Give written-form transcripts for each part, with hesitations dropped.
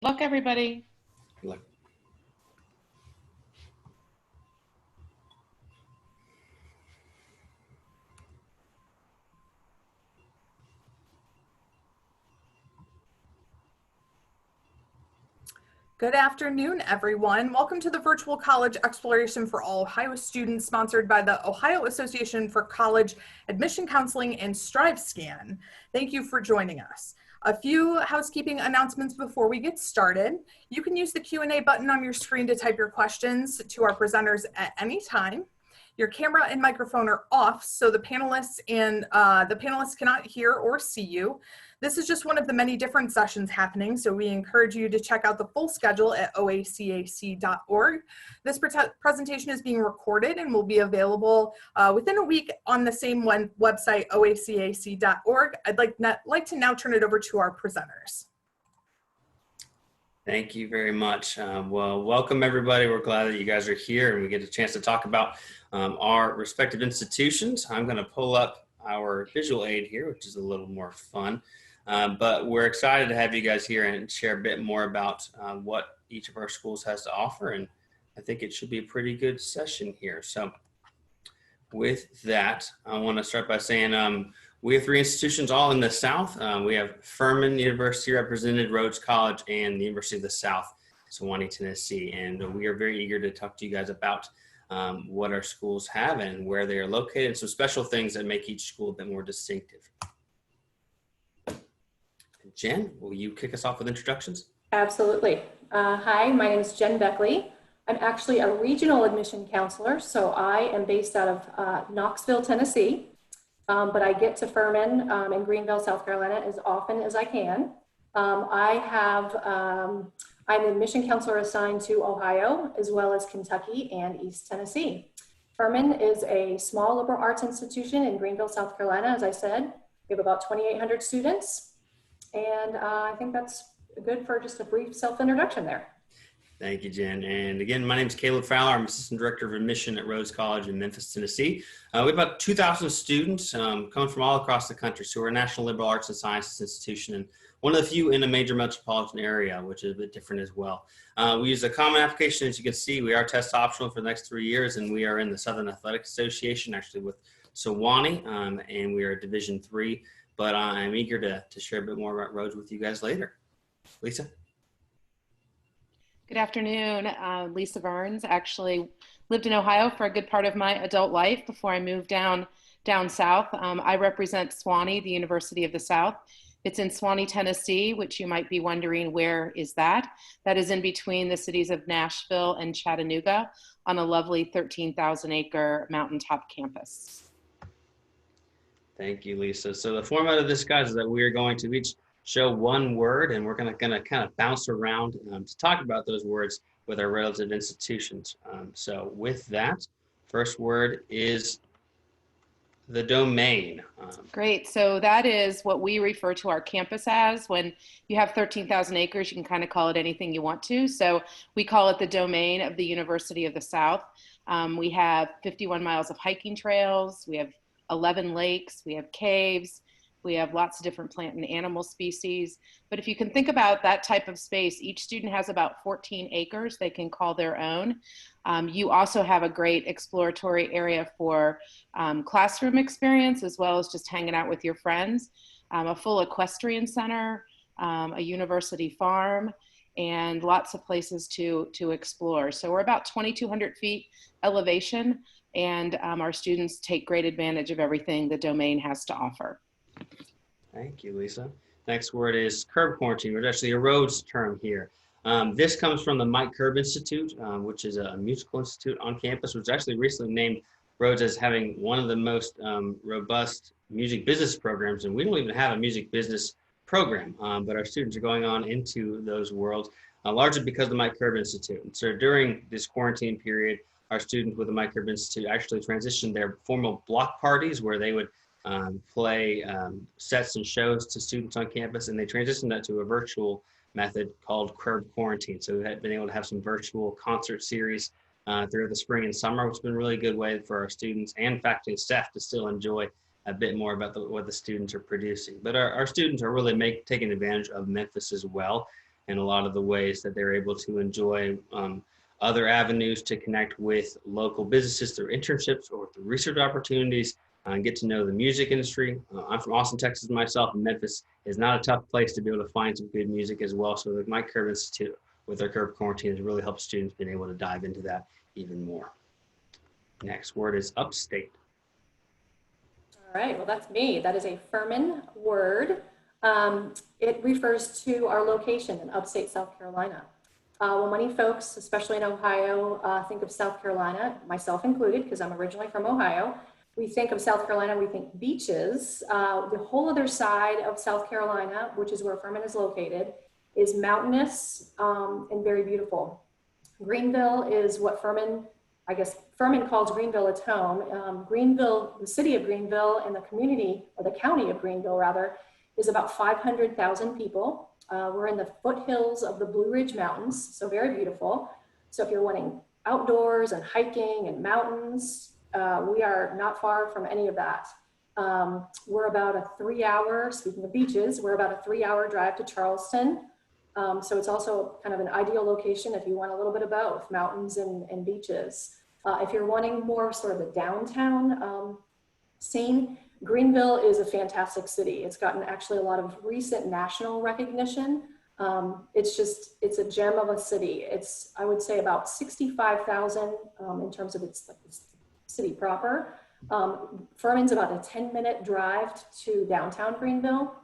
Luck, everybody. Good luck. Good afternoon, everyone. Welcome to the Virtual College Exploration for All Ohio Students, sponsored by the Ohio Association for College Admission Counseling and StriveScan. Thank you for joining us. A few housekeeping announcements before we get started. You can use the Q&A button on your screen to type your questions to our presenters at any time. Your camera and microphone are off, so the panelists cannot hear or see you. This is just one of the many different sessions happening, so we encourage you to check out the full schedule at oacac.org. This presentation is being recorded and will be available within a week on the same website, oacac.org. I'd like to now turn it over to our presenters. Thank you very much. Well, welcome everybody. We're glad that you guys are here and we get a chance to talk about our respective institutions. I'm going to pull up our visual aid here, which is a little more fun. But we're excited to have you guys here and share a bit more about what each of our schools has to offer. And I think it should be a pretty good session here. So with that, I want to start by saying we have three institutions all in the South. We have Furman University represented, Rhodes College, and the University of the South, Sewanee, Tennessee. And we are very eager to talk to you guys about what our schools have and where they are located, and some special things that make each school a bit more distinctive. Jen, will you kick us off with introductions? Absolutely. Hi, my name is Jen Beckley. I'm actually a regional admission counselor, so I am based out of Knoxville, Tennessee, but I get to Furman in Greenville, South Carolina as often as I can. I'm an admission counselor assigned to Ohio, as well as Kentucky and East Tennessee. Furman is a small liberal arts institution in Greenville, South Carolina. As I said, we have about 2,800 students. And I think that's good for just a brief self-introduction there. Thank you, Jen. And again, my name is Caleb Fowler. I'm Assistant Director of Admission at Rhodes College in Memphis, Tennessee. We have about 2,000 students coming from all across the country. So we're a national liberal arts and sciences institution and one of the few in a major metropolitan area, which is a bit different as well. We use a common application. As you can see, we are test optional for the next 3 years, and we are in the Southern Athletic Association, actually with Sewanee, and we are Division III. But I'm eager to share a bit more about Rhodes with you guys later. Lisa? Good afternoon. Lisa Burns. Actually lived in Ohio for a good part of my adult life before I moved down south. I represent Sewanee, the University of the South. It's in Sewanee, Tennessee, which you might be wondering, where is that? That is in between the cities of Nashville and Chattanooga on a lovely 13,000-acre mountaintop campus. Thank you, Lisa. So the format of this, guys, is that we are going to each show one word, and we're going to kind of bounce around to talk about those words with our relative institutions. So with that, first word is the domain. Great. So that is what we refer to our campus as. When you have 13,000 acres, you can kind of call it anything you want to. So we call it the domain of the University of the South. We have 51 miles of hiking trails. We have 11 lakes, we have caves, we have lots of different plant and animal species. But if you can think about that type of space, each student has about 14 acres they can call their own. You also have a great exploratory area for classroom experience, as well as just hanging out with your friends, a full equestrian center, a university farm, and lots of places to explore. So we're about 2,200 feet elevation, and our students take great advantage of everything the domain has to offer. Thank you, Lisa. Next word is curb quarantine, which is actually a Rhodes term here. This comes from the Mike Curb Institute, which is a musical institute on campus, which actually recently named Rhodes as having one of the most robust music business programs. And we don't even have a music business program, but our students are going on into those worlds, largely because of the Mike Curb Institute. And so during this quarantine period, our students with the Mike Curb Institute actually transitioned their formal block parties where they would play sets and shows to students on campus, and they transitioned that to a virtual method called Curb Quarantine. So we've been able to have some virtual concert series through the spring and summer, which has been a really good way for our students and faculty and staff to still enjoy a bit more about what the students are producing. But our students are really taking advantage of Memphis as well. and a lot of the ways that they're able to enjoy other avenues to connect with local businesses through internships or through research opportunities and get to know the music industry. I'm from Austin, Texas myself, and Memphis is not a tough place to be able to find some good music as well. So the Mike Curb Institute with their Curb Quarantine has really helped students being able to dive into that even more. Next word is upstate. All right, well, that's me. That is a Furman word. It refers to our location in upstate South Carolina. When many folks, especially in Ohio, think of South Carolina, myself included, because I'm originally from Ohio, we think of South Carolina, we think beaches. The whole other side of South Carolina, which is where Furman is located, is mountainous and very beautiful. Greenville is what Furman calls Greenville its home. Greenville, the city of Greenville and the community, or the county of Greenville rather, is about 500,000 people. We're in the foothills of the Blue Ridge Mountains, so very beautiful. So if you're wanting outdoors and hiking and mountains, we are not far from any of that. We're about a 3-hour, speaking of beaches, we're about a 3-hour drive to Charleston. So it's also kind of an ideal location if you want a little bit of both, mountains and beaches. If you're wanting more sort of the downtown scene, Greenville is a fantastic city. It's gotten actually a lot of recent national recognition. It's a gem of a city. It's, I would say, about 65,000 in terms of its city proper. Furman's about a 10-minute drive to downtown Greenville.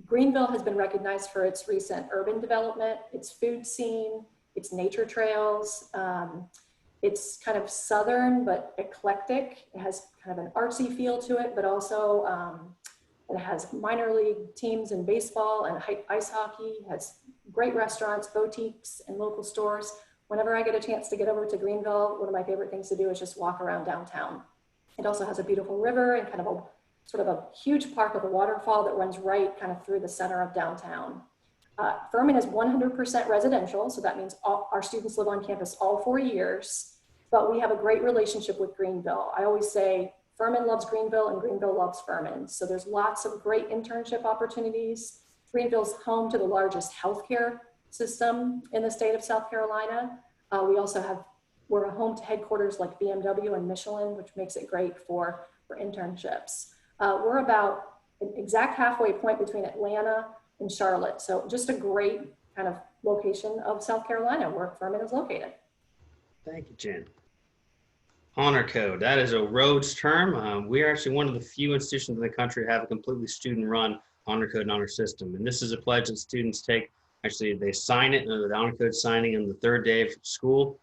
Greenville has been recognized for its recent urban development, its food scene, its nature trails. It's kind of southern but eclectic. It has kind of an artsy feel to it, but also it has minor league teams in baseball and ice hockey. It has great restaurants, boutiques, and local stores. Whenever I get a chance to get over to Greenville, one of my favorite things to do is just walk around downtown. It also has a beautiful river and kind of a sort of a huge park with a waterfall that runs right kind of through the center of downtown. Furman is 100% residential, so that means our students live on campus all 4 years, but we have a great relationship with Greenville. I always say Furman loves Greenville and Greenville loves Furman. So there's lots of great internship opportunities. Greenville's home to the largest healthcare system in the state of South Carolina. We're a home to headquarters like BMW and Michelin, which makes it great for internships. We're about an exact halfway point between Atlanta and Charlotte. So just a great kind of location of South Carolina where Furman is located. Thank you, Jen. Honor Code, that is a Rhodes term. We are actually one of the few institutions in the country that have a completely student-run Honor Code and Honor System. And this is a pledge that students take. Actually, they sign it, the Honor Code signing on the 3rd day of school,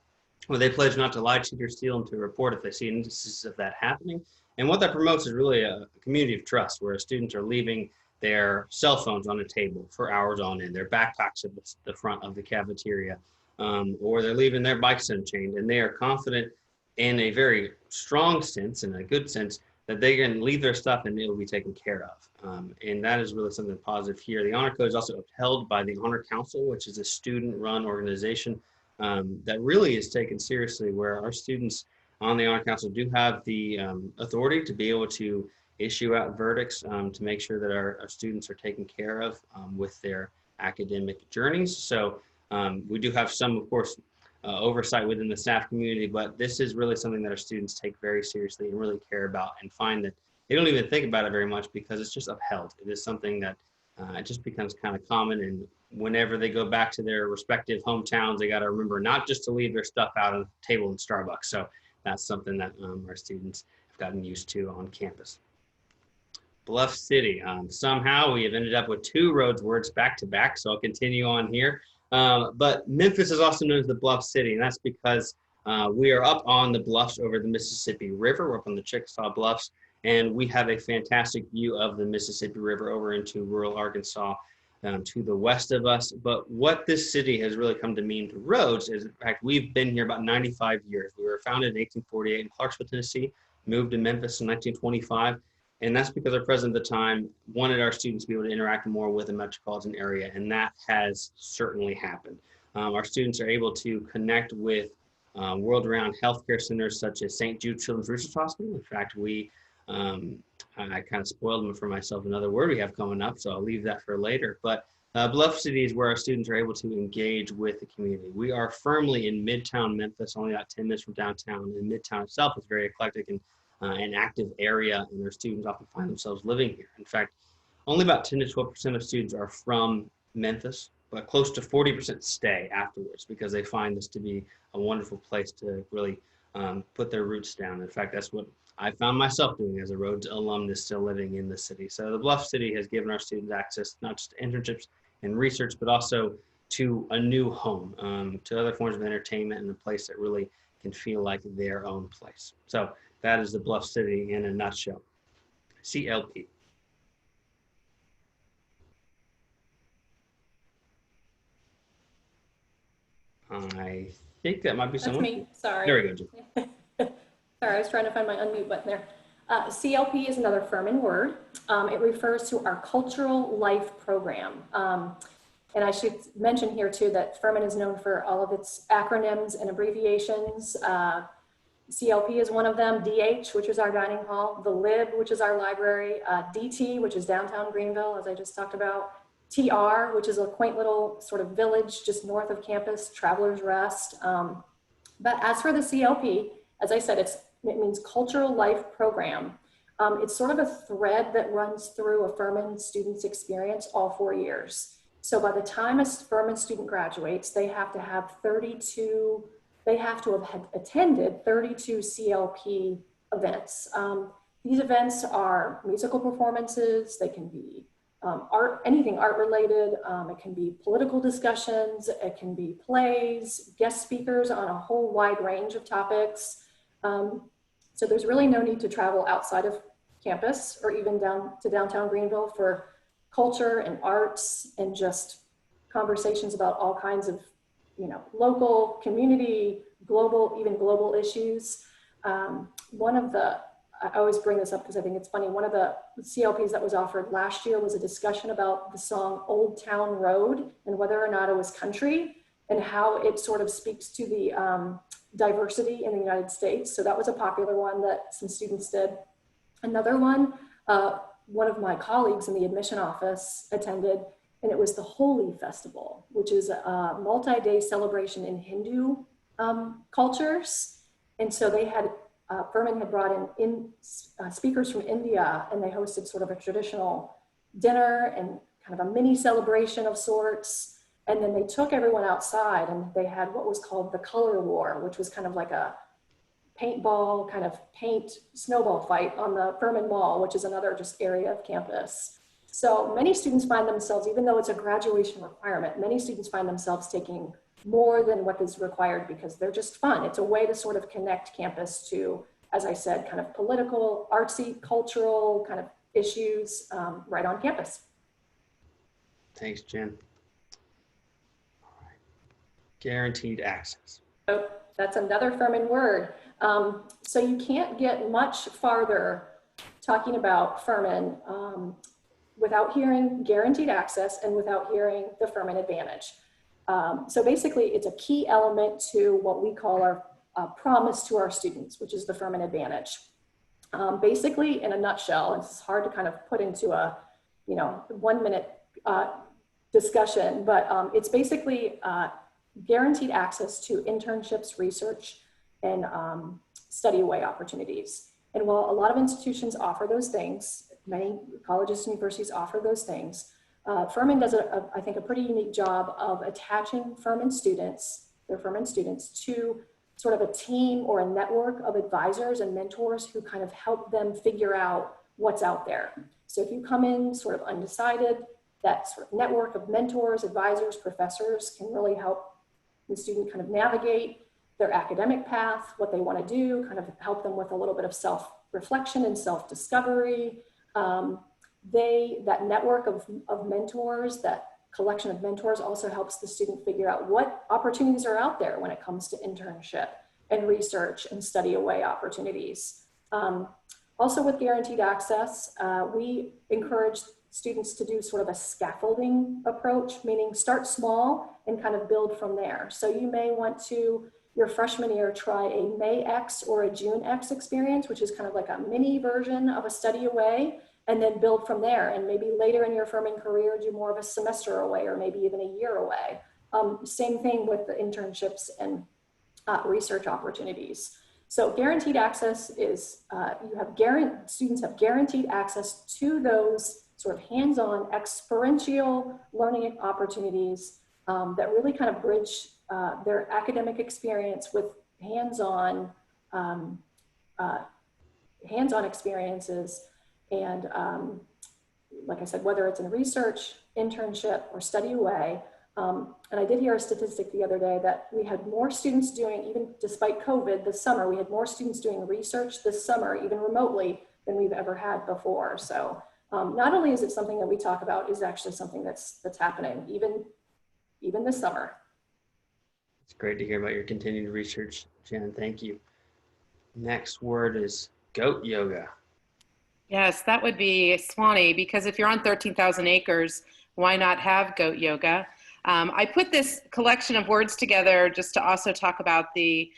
where they pledge not to lie, cheat, or steal, and to report if they see instances of that happening. And what that promotes is really a community of trust, where students are leaving their cell phones on a table for hours on end, their backpacks at the front of the cafeteria, or they're leaving their bikes unchained, and they are confident in a very strong sense, in a good sense, that they can leave their stuff and it will be taken care of. And that is really something positive here. The Honor Code is also upheld by the Honor Council, which is a student-run organization that really is taken seriously, where our students on the Honor Council do have the authority to be able to issue out verdicts to make sure that our students are taken care of with their academic journeys. So we do have some, of course, oversight within the staff community, but this is really something that our students take very seriously and really care about, and find that they don't even think about it very much because it's just upheld. It is something that it just becomes kind of common, and whenever they go back to their respective hometowns, they got to remember not just to leave their stuff out on the table in Starbucks. So that's something that our students have gotten used to on campus. Bluff City. Somehow we have ended up with 2 Rhodes words back to back, so I'll continue on here. But Memphis is also known as the Bluff City, and that's because we are up on the bluffs over the Mississippi River. We're up on the Chickasaw Bluffs, and we have a fantastic view of the Mississippi River over into rural Arkansas to the west of us. But what this city has really come to mean to Rhodes is, in fact, we've been here about 95 years. We were founded in 1848 in Clarksville, Tennessee, moved to Memphis in 1925. And that's because our president at the time wanted our students to be able to interact more with the metropolitan area, and that has certainly happened. Our students are able to connect with world-renowned healthcare centers such as St. Jude Children's Research Hospital. In fact, I kind of spoiled them for myself, another word we have coming up, so I'll leave that for later. But Bluff City is where our students are able to engage with the community. We are firmly in Midtown Memphis, only about 10 minutes from downtown, and Midtown itself is very eclectic and an active area, and their students often find themselves living here. In fact, only about 10 to 12% of students are from Memphis, but close to 40% stay afterwards because they find this to be a wonderful place to really put their roots down. In fact, that's what I found myself doing as a Rhodes alumnus still living in the city. So the Bluff City has given our students access not just to internships and research, but also to a new home, to other forms of entertainment and a place that really can feel like their own place. So that is the Bluff City in a nutshell. CLP. I think that might be That's someone. me, sorry. There we go, Jim. Sorry, I was trying to find my unmute button there. CLP is another Furman word. It refers to our cultural life program. And I should mention here too that Furman is known for all of its acronyms and abbreviations. CLP is one of them, DH, which is our dining hall, the LIB, which is our library, DT, which is downtown Greenville, as I just talked about, TR, which is a quaint little sort of village just north of campus, Travelers Rest. But as for the CLP, as I said, it means Cultural Life Program. It's sort of a thread that runs through a Furman student's experience all 4 years. So by the time a Furman student graduates, they have to have attended 32 CLP events. These events are musical performances, they can be anything art related, it can be political discussions, it can be plays, guest speakers on a whole wide range of topics. So there's really no need to travel outside of campus or even down to downtown Greenville for culture and arts and just conversations about all kinds of, local, community, global, even global issues. I always bring this up because I think it's funny. One of the CLPs that was offered last year was a discussion about the song Old Town Road and whether or not it was country and how it sort of speaks to the diversity in the United States. So that was a popular one that some students did. Another one of my colleagues in the admission office attended, and it was the Holi Festival, which is a multi-day celebration in Hindu cultures. And so they had, Furman had brought in speakers from India, and they hosted sort of a traditional dinner and kind of a mini celebration of sorts. And then they took everyone outside and they had what was called the color war, which was kind of like a paintball, kind of paint snowball fight on the Furman Mall, which is another just area of campus. So many students find themselves, even though it's a graduation requirement, many students find themselves taking more than what is required because they're just fun. It's a way to sort of connect campus to, as I said, kind of political, artsy, cultural kind of issues right on campus. Thanks, Jen. All right. Guaranteed access. So that's another Furman word. So you can't get much farther talking about Furman without hearing guaranteed access and without hearing the Furman Advantage. So basically it's a key element to what we call our promise to our students, which is the Furman Advantage. Basically in a nutshell, it's hard to kind of put into a 1 minute discussion, but it's basically guaranteed access to internships, research, and study away opportunities. And while a lot of institutions offer those things, many colleges and universities offer those things, Furman does, I think, a pretty unique job of attaching Furman students, their Furman students, to sort of a team or a network of advisors and mentors who kind of help them figure out what's out there. So if you come in sort of undecided, that sort of network of mentors, advisors, professors can really help the student kind of navigate their academic path, what they want to do, kind of help them with a little bit of self-reflection and self-discovery. That network of mentors, that collection of mentors also helps the student figure out what opportunities are out there when it comes to internship and research and study away opportunities. Also with guaranteed access, we encourage students to do sort of a scaffolding approach, meaning start small and kind of build from there. So you may want to, your freshman year, try a May X or a June X experience, which is kind of like a mini version of a study away. and then build from there. And maybe later in your Furman career, do more of a semester away or maybe even a year away. Same thing with the internships and research opportunities. So guaranteed access is, students have guaranteed access to those sort of hands-on experiential learning opportunities that really kind of bridge their academic experience with hands-on experiences. And like I said, whether it's in research, internship, or study away. And I did hear a statistic the other day that we had more students doing, even despite COVID this summer, we had more students doing research this summer, even remotely, than we've ever had before. So not only is it something that we talk about, is actually something that's happening even this summer. It's great to hear about your continued research, Jen. Thank you. Next word is goat yoga. Yes, that would be Swanee, because if you're on 13,000 acres, why not have goat yoga? I put this collection of words together just to also talk about the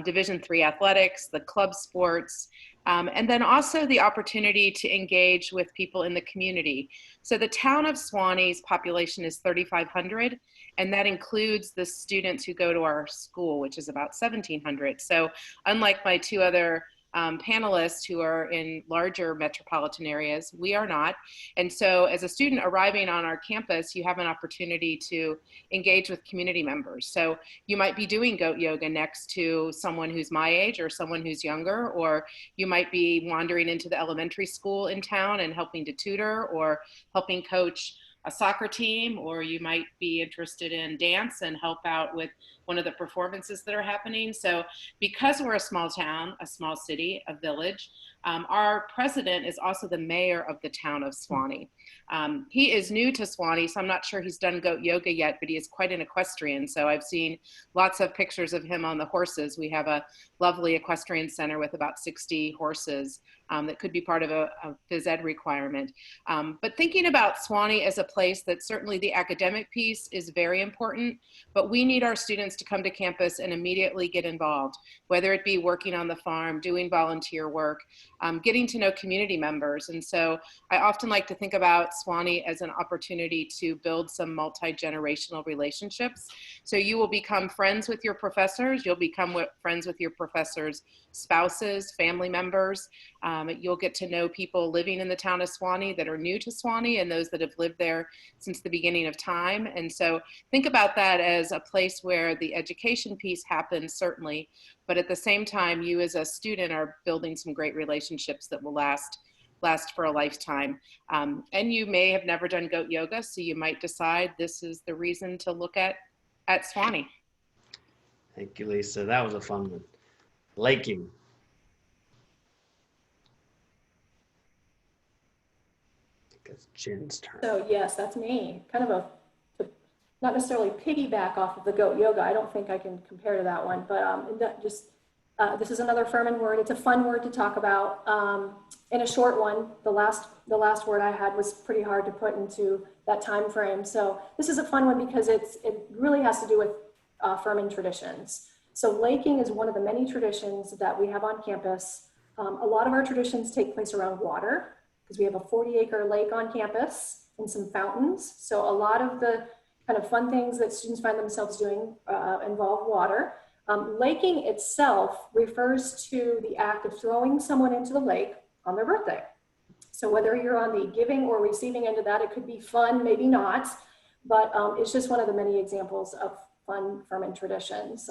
Division III athletics, the club sports, and then also the opportunity to engage with people in the community. So the town of Swanee's population is 3,500, and that includes the students who go to our school, which is about 1,700. So unlike my two other panelists who are in larger metropolitan areas, we are not. And so as a student arriving on our campus, you have an opportunity to engage with community members. So you might be doing goat yoga next to someone who's my age or someone who's younger, or you might be wandering into the elementary school in town and helping to tutor or helping coach a soccer team, or you might be interested in dance and help out with one of the performances that are happening. So because we're a small town, a small city, a village, our president is also the mayor of the town of Swanee. He is new to Swanee, so I'm not sure he's done goat yoga yet, but he is quite an equestrian. So I've seen lots of pictures of him on the horses. We have a lovely equestrian center with about 60 horses that could be part of a phys ed requirement. But thinking about Swanee as a place that certainly the academic piece is very important, but we need our students to come to campus and immediately get involved, whether it be working on the farm, doing volunteer work, getting to know community members. And so I often like to think about Swanee as an opportunity to build some multi-generational relationships. So you will become friends with your professors, you'll become friends with your professors' spouses, family members. You'll get to know people living in the town of Swanee that are new to Swanee and those that have lived there since the beginning of time. And so think about that as a place where the education piece happens, certainly, but at the same time, you as a student are building some great relationships that will last for a lifetime. And you may have never done goat yoga, so you might decide this is the reason to look at Swanee. Thank you, Lisa. That was a fun one. Laking. It's Jen's turn. So yes, that's me. Kind of not necessarily piggyback off of the goat yoga. I don't think I can compare to that one, but this is another Furman word. It's a fun word to talk about. In a short one, the last word I had was pretty hard to put into that time frame. So this is a fun one because it really has to do with Furman traditions. So laking is one of the many traditions that we have on campus. A lot of our traditions take place around water because we have a 40-acre lake on campus and some fountains. So a lot of the kind of fun things that students find themselves doing involve water. Laking itself refers to the act of throwing someone into the lake on their birthday. So whether you're on the giving or receiving end of that, it could be fun, maybe not, but it's just one of the many examples of fun Furman traditions.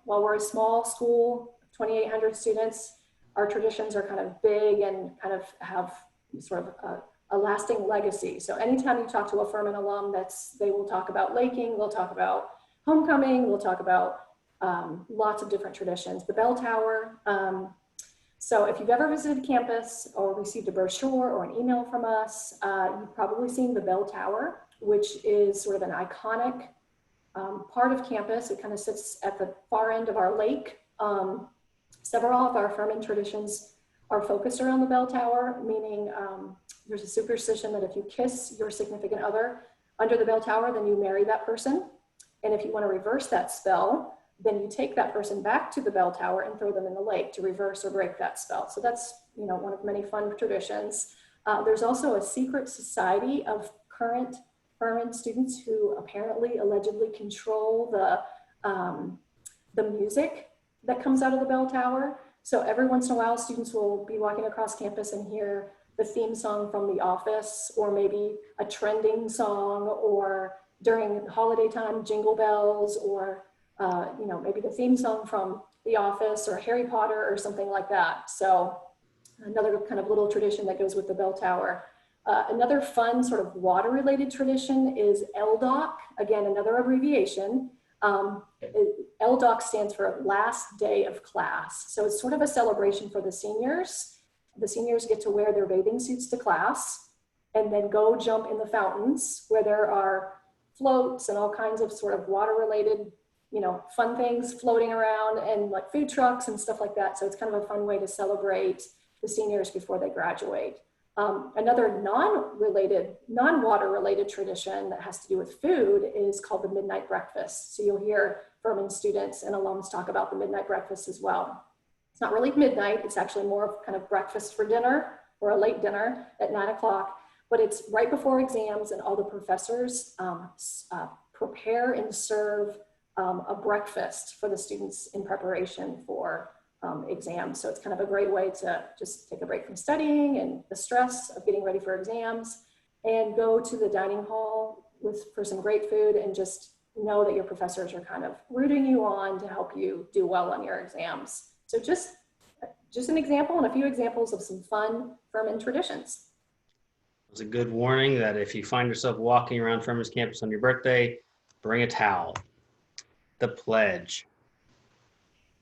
While we're a small school, 2,800 students, our traditions are kind of big and kind of have sort of a lasting legacy. So anytime you talk to a Furman alum, they will talk about laking, they'll talk about homecoming, we'll talk about lots of different traditions. The bell tower. So if you've ever visited campus or received a brochure or an email from us, you've probably seen the bell tower, which is sort of an iconic part of campus. It kind of sits at the far end of our lake. Several of our Furman traditions are focused around the bell tower, meaning there's a superstition that if you kiss your significant other under the bell tower, then you marry that person. And if you want to reverse that spell, then you take that person back to the bell tower and throw them in the lake to reverse or break that spell. So that's, one of many fun traditions. There's also a secret society of current Furman students who apparently allegedly control the music that comes out of the bell tower. So every once in a while, students will be walking across campus and hear the theme song from The Office, or maybe a trending song, or during holiday time, Jingle Bells, or maybe the theme song from The Office or Harry Potter or something like that. So another kind of little tradition that goes with the bell tower. Another fun sort of water-related tradition is LDOC, again, another abbreviation. LDOC stands for Last Day of Class. So it's sort of a celebration for the seniors. The seniors get to wear their bathing suits to class and then go jump in the fountains where there are floats and all kinds of sort of water-related, fun things floating around, and like food trucks and stuff like that. So it's kind of a fun way to celebrate the seniors before they graduate. Another non-water related tradition that has to do with food is called the midnight breakfast. So you'll hear Furman students and alums talk about the midnight breakfast as well. It's not really midnight, it's actually more of kind of breakfast for dinner or a late dinner at 9 o'clock, but it's right before exams, and all the professors prepare and serve a breakfast for the students in preparation for exams. So it's kind of a great way to just take a break from studying and the stress of getting ready for exams, and go to the dining hall for some great food, and just know that your professors are kind of rooting you on to help you do well on your exams. So just an example and a few examples of some fun Furman traditions. It's a good warning that if you find yourself walking around Furman's campus on your birthday, bring a towel. The pledge.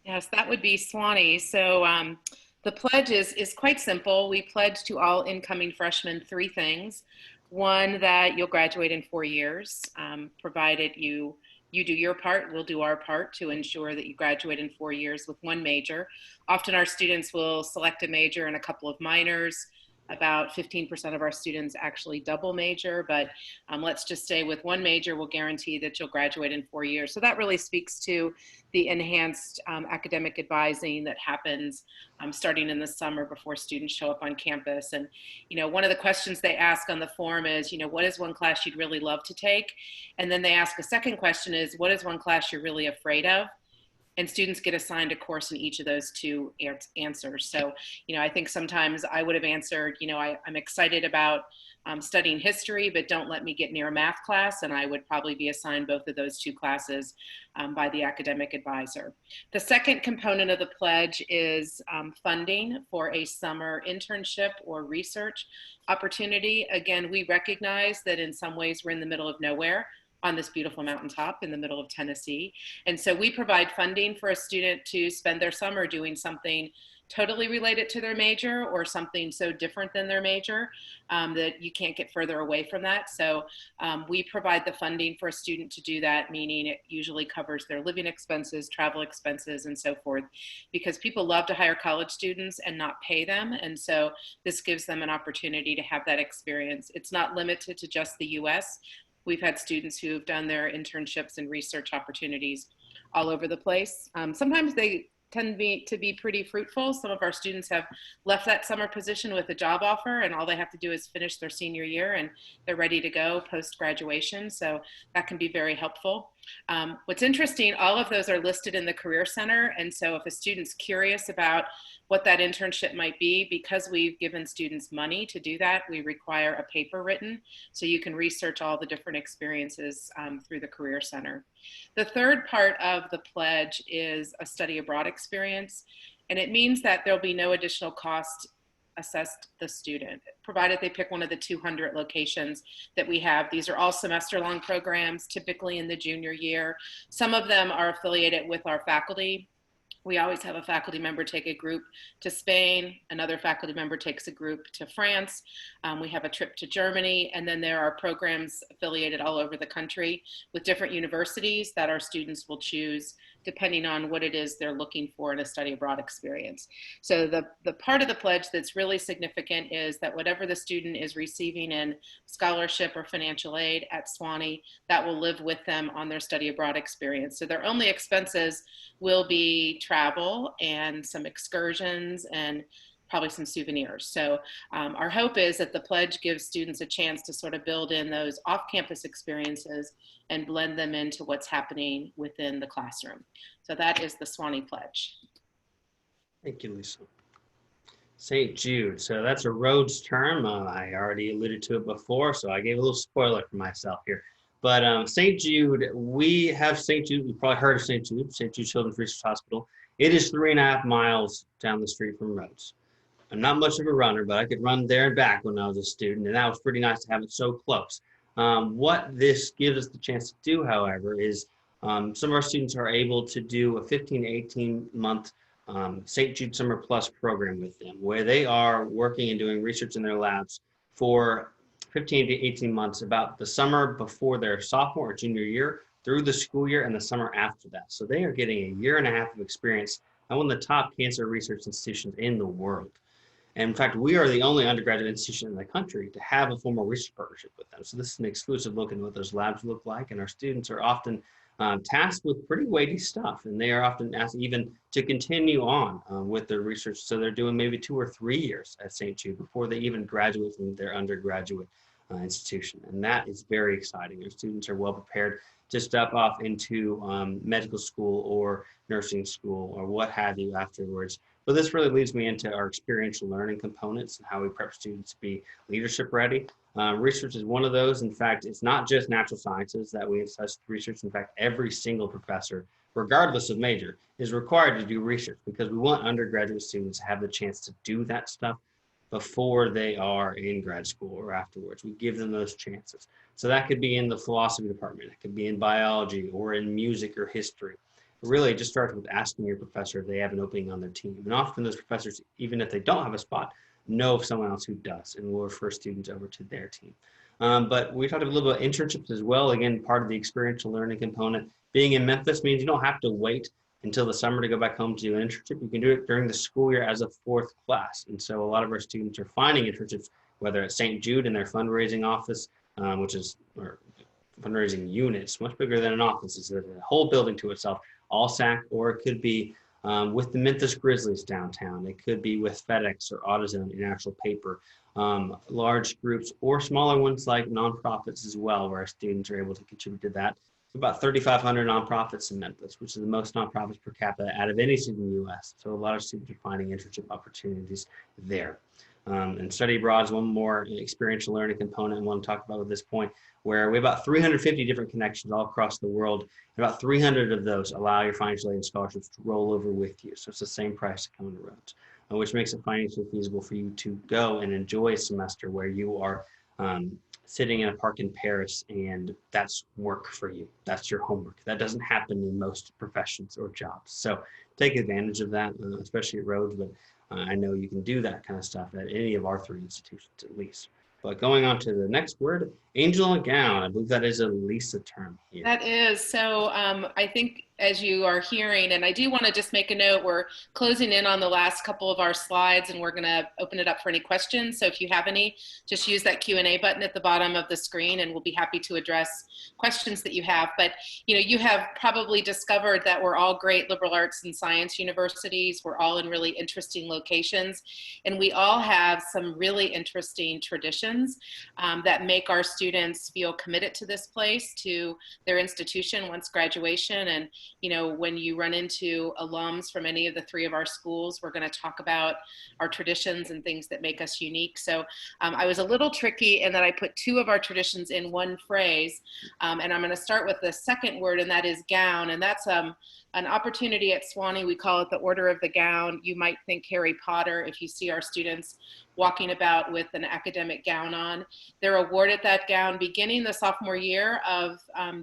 Yes, that would be Swanee. So the pledge is quite simple. We pledge to all incoming freshmen 3 things. One, that you'll graduate in 4 years, provided you do your part, we'll do our part to ensure that you graduate in 4 years with 1 major. Often our students will select a major and a couple of minors. About 15% of our students actually double major, but let's just say with 1 major, we'll guarantee that you'll graduate in 4 years. So that really speaks to the enhanced academic advising that happens starting in the summer before students show up on campus. And, one of the questions they ask on the form is, what is 1 class you'd really love to take? And then they ask a second question is, what is 1 class you're really afraid of? And students get assigned a course in each of those 2 answers. So, I think sometimes I would have answered, I'm excited about studying history, but don't let me get near a math class. And I would probably be assigned both of those 2 classes by the academic advisor. The second component of the pledge is funding for a summer internship or research opportunity. Again, we recognize that in some ways we're in the middle of nowhere on this beautiful mountaintop in the middle of Tennessee. And so we provide funding for a student to spend their summer doing something totally related to their major, or something so different than their major that you can't get further away from that. So we provide the funding for a student to do that, meaning it usually covers their living expenses, travel expenses, and so forth, because people love to hire college students and not pay them. And so this gives them an opportunity to have that experience. It's not limited to just the US. We've had students who have done their internships and research opportunities all over the place. Sometimes they tend to be pretty fruitful. Some of our students have left that summer position with a job offer, and all they have to do is finish their senior year and they're ready to go post-graduation. So that can be very helpful. What's interesting, all of those are listed in the Career Center. And so if a student's curious about what that internship might be, because we've given students money to do that, we require a paper written so you can research all the different experiences through the Career Center. The third part of the pledge is a study abroad experience, and it means that there'll be no additional cost assessed the student, provided they pick one of the 200 locations that we have. These are all semester-long programs, typically in the junior year. Some of them are affiliated with our faculty. We always have a faculty member take a group to Spain. Another faculty member takes a group to France. We have a trip to Germany. And then there are programs affiliated all over the country with different universities that our students will choose depending on what it is they're looking for in a study abroad experience. So the part of the pledge that's really significant is that whatever the student is receiving in scholarship or financial aid at Swanee, that will live with them on their study abroad experience. So their only expenses will be travel and some excursions and probably some souvenirs. So our hope is that the pledge gives students a chance to sort of build in those off-campus experiences and blend them into what's happening within the classroom. So that is the Swanee Pledge. Thank you, Lisa. St. Jude. So that's a Rhodes term. I already alluded to it before, so I gave a little spoiler for myself here. But St. Jude, we have St. Jude. You've probably heard of St. Jude Children's Research Hospital. It is 3.5 miles down the street from Rhodes. I'm not much of a runner, but I could run there and back when I was a student, and that was pretty nice to have it so close. What this gives us the chance to do, however, is some of our students are able to do a 15 to 18 month St. Jude Summer Plus program with them, where they are working and doing research in their labs for 15 to 18 months about the summer before their sophomore or junior year, through the school year, and the summer after that. So they are getting a 1.5 years of experience at one of the top cancer research institutions in the world. And in fact, we are the only undergraduate institution in the country to have a formal research partnership with them. So this is an exclusive look into what those labs look like. And our students are often tasked with pretty weighty stuff. And they are often asked even to continue on with their research. So they're doing maybe 2 or 3 years at St. Jude before they even graduate from their undergraduate institution. And that is very exciting. Our students are well prepared to step off into medical school or nursing school or what have you afterwards. But this really leads me into our experiential learning components and how we prep students to be leadership ready. Research is one of those. In fact, it's not just natural sciences that we emphasize research. In fact, every single professor, regardless of major, is required to do research because we want undergraduate students to have the chance to do that stuff before they are in grad school or afterwards. We give them those chances. So that could be in the philosophy department, it could be in biology or in music or history. Really, it just starts with asking your professor if they have an opening on their team. And often those professors, even if they don't have a spot, know of someone else who does and will refer students over to their team. But we talked a little about internships as well. Again, part of the experiential learning component. Being in Memphis means you don't have to wait until the summer to go back home to do an internship. You can do it during the school year as a 4th class. And so a lot of our students are finding internships, whether at St. Jude in their fundraising office, or fundraising units, much bigger than an office. It's a whole building to itself, OACAC, or it could be with the Memphis Grizzlies downtown. It could be with FedEx or AutoZone in actual paper. Large groups or smaller ones like nonprofits as well, where our students are able to contribute to that. About 3,500 nonprofits in Memphis, which is the most nonprofits per capita out of any city in the U.S. So a lot of students are finding internship opportunities there. And study abroad is one more experiential learning component I want to talk about at this point, where we have about 350 different connections all across the world. And about 300 of those allow your financial aid and scholarships to roll over with you. So it's the same price to come to Rhodes, which makes it financially feasible for you to go and enjoy a semester where you are sitting in a park in Paris, and that's work for you. That's your homework. That doesn't happen in most professions or jobs. So take advantage of that, especially at Rhodes, but I know you can do that kind of stuff at any of our 3 institutions at least. But going on to the next word, angel and gown. I believe that is a Lisa term here. That is. So I think as you are hearing, and I do want to just make a note, we're closing in on the last couple of our slides and we're going to open it up for any questions. So if you have any, just use that Q&A button at the bottom of the screen and we'll be happy to address questions that you have. But you have probably discovered that we're all great liberal arts and science universities. We're all in really interesting locations, and we all have some really interesting traditions that make our students feel committed to this place, to their institution once graduation. And when you run into alums from any of the 3 of our schools, we're going to talk about our traditions and things that make us unique. So I was a little tricky in that I put 2 of our traditions in one phrase, and I'm going to start with the second word, and that is gown. And that's an opportunity at Swanee. We call it the Order of the Gown. You might think Harry Potter if you see our students walking about with an academic gown on. They're awarded that gown beginning the sophomore year of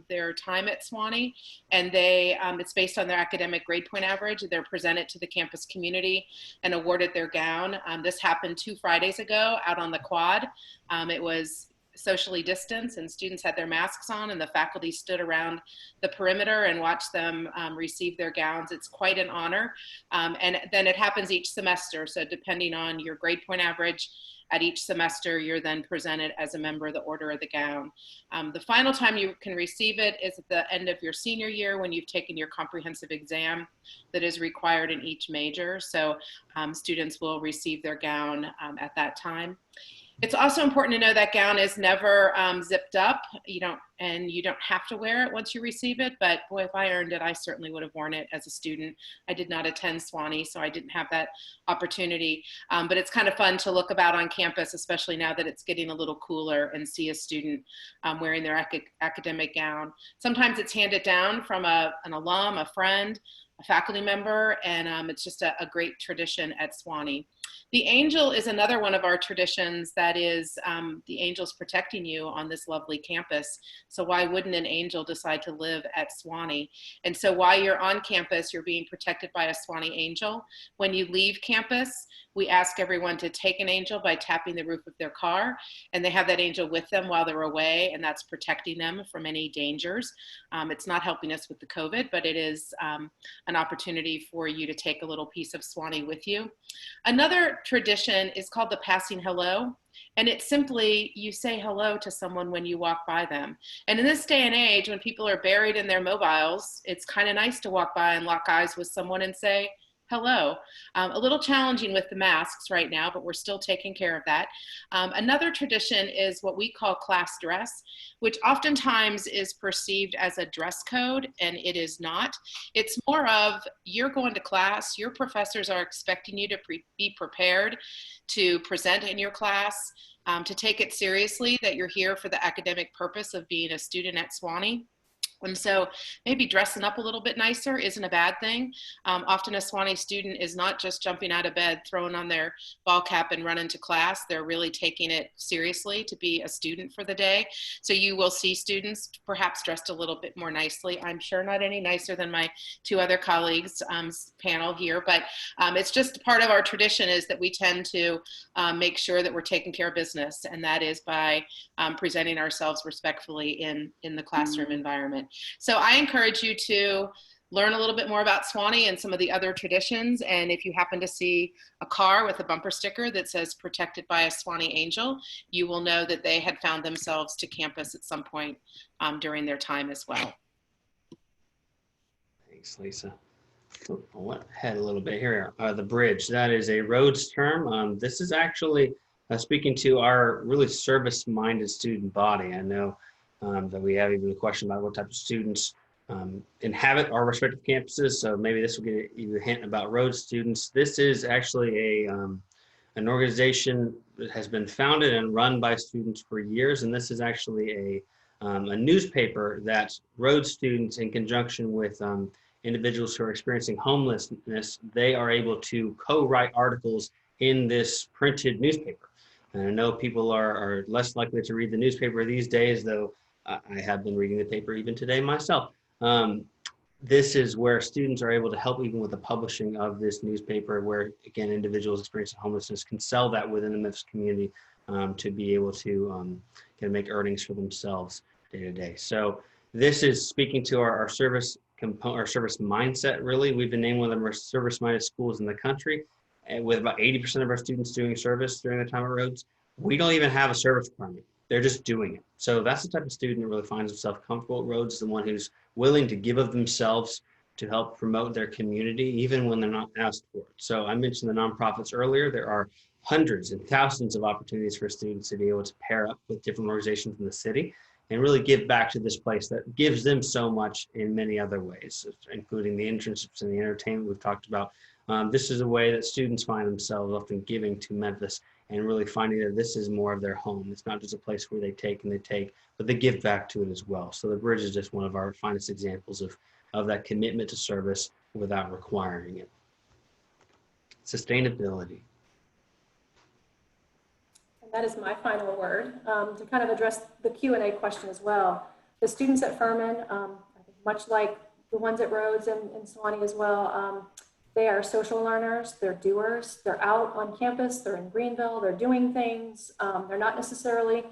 their time at Swanee, and it's based on their academic grade point average. They're presented to the campus community and awarded their gown. This happened 2 Fridays ago out on the quad. It was socially distanced, and students had their masks on, and the faculty stood around the perimeter and watched them receive their gowns. It's quite an honor. And then it happens each semester. So depending on your grade point average at each semester, you're then presented as a member of the Order of the Gown. The final time you can receive it is at the end of your senior year, when you've taken your comprehensive exam that is required in each major. So students will receive their gown at that time. It's also important to know that gown is never zipped up. You don't have to wear it once you receive it, but boy, if I earned it, I certainly would have worn it as a student. I did not attend Sewanee, so I didn't have that opportunity. But it's kind of fun to look about on campus, especially now that it's getting a little cooler, and see a student wearing their academic gown. Sometimes it's handed down from an alum, a friend, a faculty member, and it's just a great tradition at Sewanee. The angel is another one of our traditions that is the angels protecting you on this lovely campus. So why wouldn't an angel decide to live at Sewanee? And so while you're on campus, you're being protected by a Sewanee angel. When you leave campus, we ask everyone to take an angel by tapping the roof of their car, and they have that angel with them while they're away, and that's protecting them from any dangers. It's not helping us with the COVID, but it is an opportunity for you to take a little piece of Sewanee with you. Another tradition is called the passing hello. And it's simply, you say hello to someone when you walk by them. And in this day and age, when people are buried in their mobiles, it's kind of nice to walk by and lock eyes with someone and say hello. A little challenging with the masks right now, but we're still taking care of that. Another tradition is what we call class dress, which oftentimes is perceived as a dress code, and it is not. It's more of, you're going to class, your professors are expecting you to be prepared to present in your class, to take it seriously that you're here for the academic purpose of being a student at Sewanee. And so maybe dressing up a little bit nicer isn't a bad thing. Often a Sewanee student is not just jumping out of bed, throwing on their ball cap and running to class. They're really taking it seriously to be a student for the day. So you will see students perhaps dressed a little bit more nicely. I'm sure not any nicer than my two other colleagues panel here, but it's just part of our tradition is that we tend to make sure that we're taking care of business, and that is by presenting ourselves respectfully in the classroom environment. So I encourage you to learn a little bit more about Sewanee and some of the other traditions. And if you happen to see a car with a bumper sticker that says protected by a Sewanee angel, you will know that they had found themselves to campus at some point during their time as well. Thanks, Lisa. I went ahead a little bit here. The bridge, that is a Rhodes term. This is actually speaking to our really service-minded student body. I know that we have even a question about what type of students inhabit our respective campuses. So maybe this will get you a hint about Rhodes students. This is actually an organization that has been founded and run by students for years. And this is actually a newspaper that Rhodes students, in conjunction with individuals who are experiencing homelessness, they are able to co-write articles in this printed newspaper. And I know people are less likely to read the newspaper these days, though I have been reading the paper even today myself. This is where students are able to help even with the publishing of this newspaper, where, again, individuals experiencing homelessness can sell that within the Memphis community to be able to make earnings for themselves day to day. So this is speaking to our service component, our service mindset, really. We've been named one of the most service-minded schools in the country, with about 80% of our students doing service during the time at Rhodes. We don't even have a service department. They're just doing it. So that's the type of student that really finds himself comfortable at Rhodes, the one who's willing to give of themselves to help promote their community, even when they're not asked for it. So I mentioned the nonprofits earlier. There are hundreds and thousands of opportunities for students to be able to pair up with different organizations in the city and really give back to this place that gives them so much in many other ways, including the internships and the entertainment we've talked about. This is a way that students find themselves often giving to Memphis and really finding that this is more of their home. It's not just a place where they take, but they give back to it as well. So the bridge is just one of our finest examples of that commitment to service without requiring it. Sustainability. And that is my final word. To kind of address the Q&A question as well, the students at Furman, I think much like the ones at Rhodes and Sewanee as well, they are social learners, they're doers, they're out on campus, they're in Greenville, they're doing things. They're not necessarily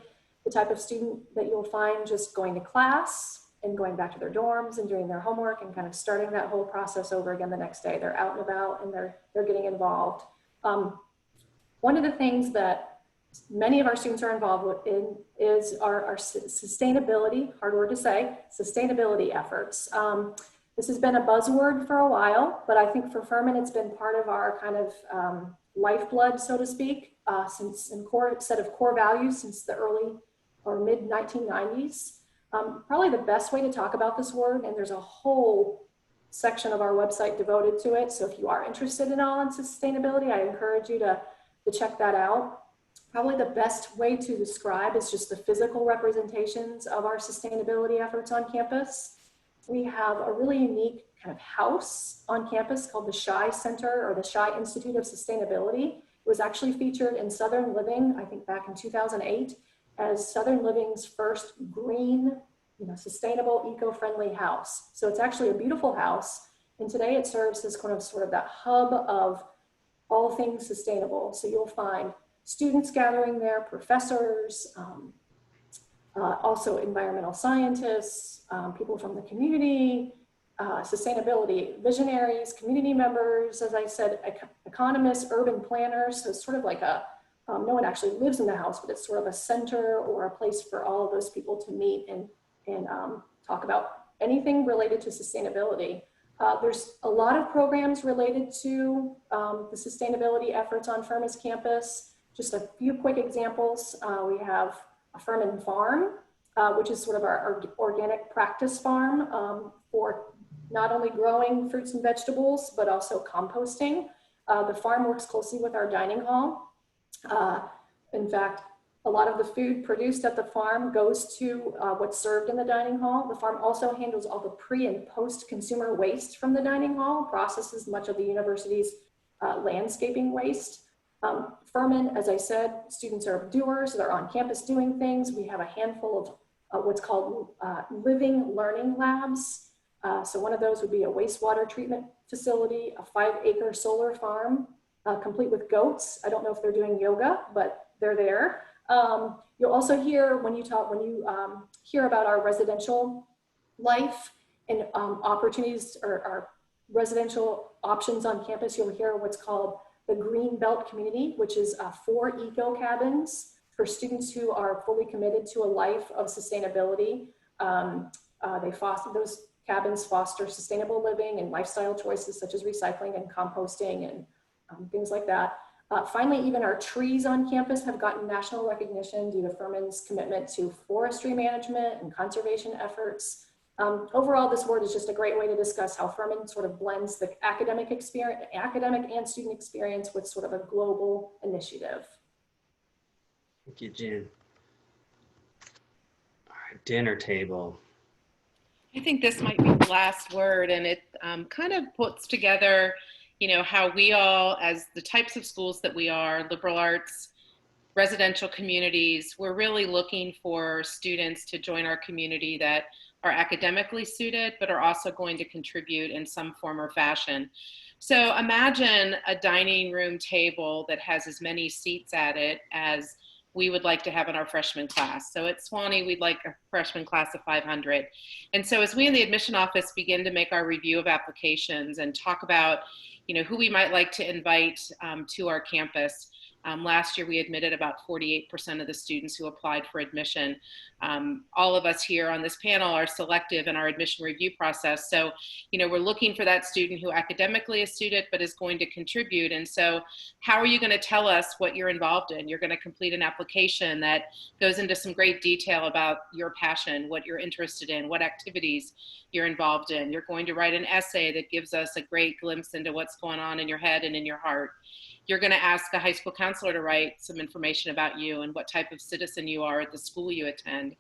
the type of student that you'll find just going to class and going back to their dorms and doing their homework and kind of starting that whole process over again the next day. They're out and about and they're getting involved. One of the things that many of our students are involved in is our sustainability, hard word to say, sustainability efforts. This has been a buzzword for a while, but I think for Furman, it's been part of our kind of lifeblood, so to speak, since in set of core values since the early or mid 1990s. Probably the best way to talk about this word, and there's a whole section of our website devoted to it. So if you are interested in all in sustainability, I encourage you to check that out. Probably the best way to describe is just the physical representations of our sustainability efforts on campus. We have a really unique kind of house on campus called the Shy Center or the Shy Institute of Sustainability. It was actually featured in Southern Living, I think back in 2008, as Southern Living's first green, sustainable, eco-friendly house. So it's actually a beautiful house. And today it serves as kind of sort of that hub of all things sustainable. So you'll find students gathering there, professors, also environmental scientists, people from the community, sustainability visionaries, community members, as I said, economists, urban planners. So it's sort of like no one actually lives in the house, but it's sort of a center or a place for all of those people to meet and talk about anything related to sustainability. There's a lot of programs related to the sustainability efforts on Furman's campus. Just a few quick examples. We have a Furman Farm, which is sort of our organic practice farm for not only growing fruits and vegetables, but also composting. The farm works closely with our dining hall. In fact, a lot of the food produced at the farm goes to what's served in the dining hall. The farm also handles all the pre and post consumer waste from the dining hall, processes much of the university's landscaping waste. Furman, as I said, students are doers, they're on campus doing things. We have a handful of what's called living learning labs. So one of those would be a wastewater treatment facility, a 5-acre solar farm, complete with goats. I don't know if they're doing yoga, but they're there. You'll also hear when you hear about our residential life and opportunities or our residential options on campus, you'll hear what's called the Green Belt community, which is 4 eco cabins for students who are fully committed to a life of sustainability. Those cabins foster sustainable living and lifestyle choices such as recycling and composting and things like that. Finally, even our trees on campus have gotten national recognition due to Furman's commitment to forestry management and conservation efforts. Overall, this word is just a great way to discuss how Furman sort of blends the academic and student experience with sort of a global initiative. Thank you, Jen. All right, dinner table. I think this might be the last word, and it kind of puts together, how we all, as the types of schools that we are, liberal arts, residential communities, we're really looking for students to join our community that are academically suited, but are also going to contribute in some form or fashion. So imagine a dining room table that has as many seats at it as we would like to have in our freshman class. So at Swanee, we'd like a freshman class of 500. And so as we in the admission office begin to make our review of applications and talk about, who we might like to invite to our campus, last year we admitted about 48% of the students who applied for admission. All of us here on this panel are selective in our admission review process. So, we're looking for that student who academically is suited but is going to contribute. And so how are you going to tell us what you're involved in? You're going to complete an application that goes into some great detail about your passion, what you're interested in, what activities you're involved in. You're going to write an essay that gives us a great glimpse into what's going on in your head and in your heart. You're going to ask a high school counselor to write some information about you and what type of citizen you are at the school you attend.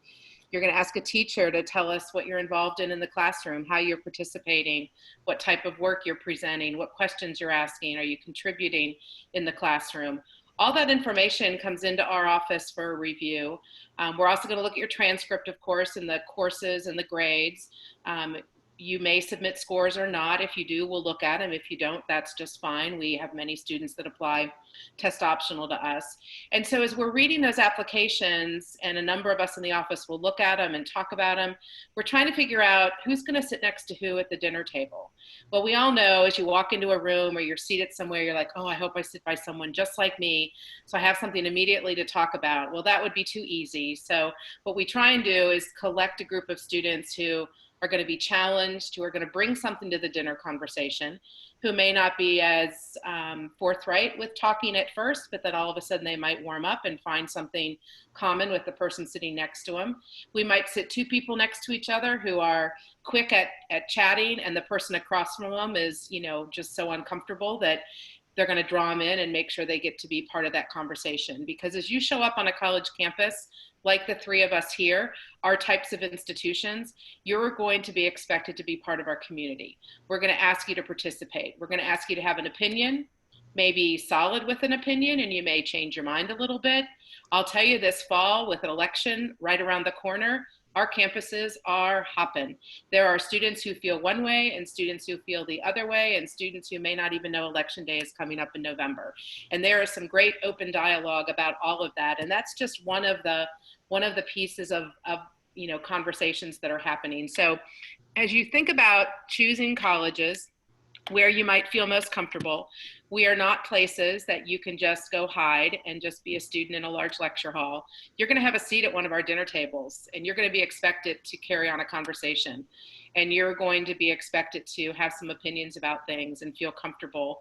You're going to ask a teacher to tell us what you're involved in the classroom, how you're participating, what type of work you're presenting, what questions you're asking, are you contributing in the classroom. All that information comes into our office for a review. We're also going to look at your transcript, of course, and the courses and the grades. You may submit scores or not. If you do, we'll look at them. If you don't, that's just fine. We have many students that apply test optional to us. And so as we're reading those applications, and a number of us in the office will look at them and talk about them, we're trying to figure out who's going to sit next to who at the dinner table. Well, we all know as you walk into a room or you're seated somewhere, you're like, oh, I hope I sit by someone just like me, so I have something immediately to talk about. Well, that would be too easy. So what we try and do is collect a group of students who are going to be challenged, who are going to bring something to the dinner conversation, who may not be as forthright with talking at first, but then all of a sudden they might warm up and find something common with the person sitting next to them. We might sit two people next to each other who are quick at chatting, and the person across from them is, just so uncomfortable that they're going to draw them in and make sure they get to be part of that conversation. Because as you show up on a college campus, like the three of us here, our types of institutions, you're going to be expected to be part of our community. We're going to ask you to participate. We're going to ask you to have an opinion, maybe solid with an opinion, and you may change your mind a little bit. I'll tell you, this fall, with an election right around the corner, our campuses are hopping. There are students who feel one way and students who feel the other way, and students who may not even know election day is coming up in November. And there is some great open dialogue about all of that. And that's just one of the pieces of conversations that are happening. So as you think about choosing colleges where you might feel most comfortable, we are not places that you can just go hide and just be a student in a large lecture hall. You're going to have a seat at one of our dinner tables, and you're going to be expected to carry on a conversation. And you're going to be expected to have some opinions about things and feel comfortable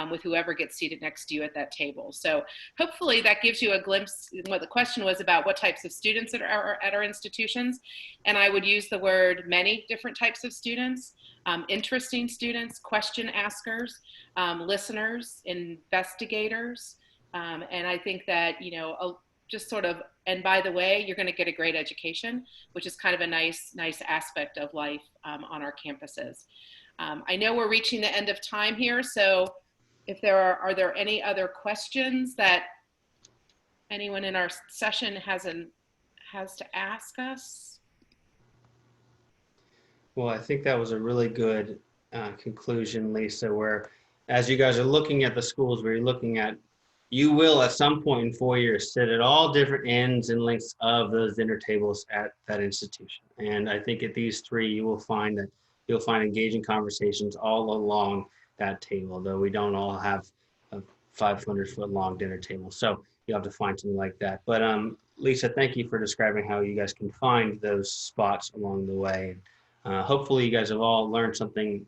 with whoever gets seated next to you at that table. So hopefully that gives you a glimpse. What the question was about, what types of students are at our institutions. And I would use the word many different types of students. Interesting students, question askers, listeners, investigators. And I think that, just sort of, and by the way, you're going to get a great education, which is kind of a nice aspect of life on our campuses. I know we're reaching the end of time here, so if are there any other questions that anyone in our session has to ask us? Well, I think that was a really good conclusion, Lisa, where as you guys are looking at the schools where you're looking at, you will at some point in 4 years sit at all different ends and lengths of those dinner tables at that institution. And I think at these three, you'll find engaging conversations all along that table, though we don't all have a 500-foot long dinner table. So you'll have to find something like that. But Lisa, thank you for describing how you guys can find those spots along the way. Hopefully you guys have all learned something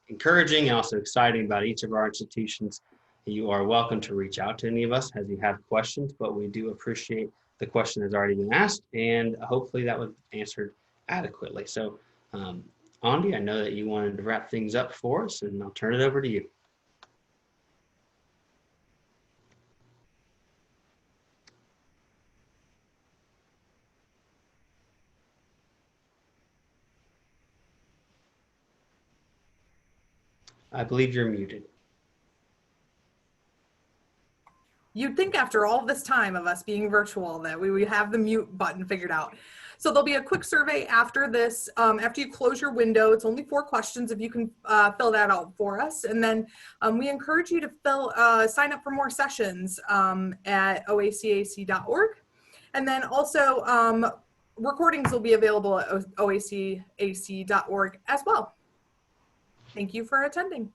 encouraging and also exciting about each of our institutions. You are welcome to reach out to any of us as you have questions, but we do appreciate the question that's already been asked, and hopefully that was answered adequately. So Andi, I know that you wanted to wrap things up for us, and I'll turn it over to you. I believe you're muted. You'd think after all this time of us being virtual that we would have the mute button figured out. So there'll be a quick survey after this. After you close your window, it's only 4 questions if you can fill that out for us. And then we encourage you to sign up for more sessions at oacac.org. And then also recordings will be available at oacac.org as well. Thank you for attending.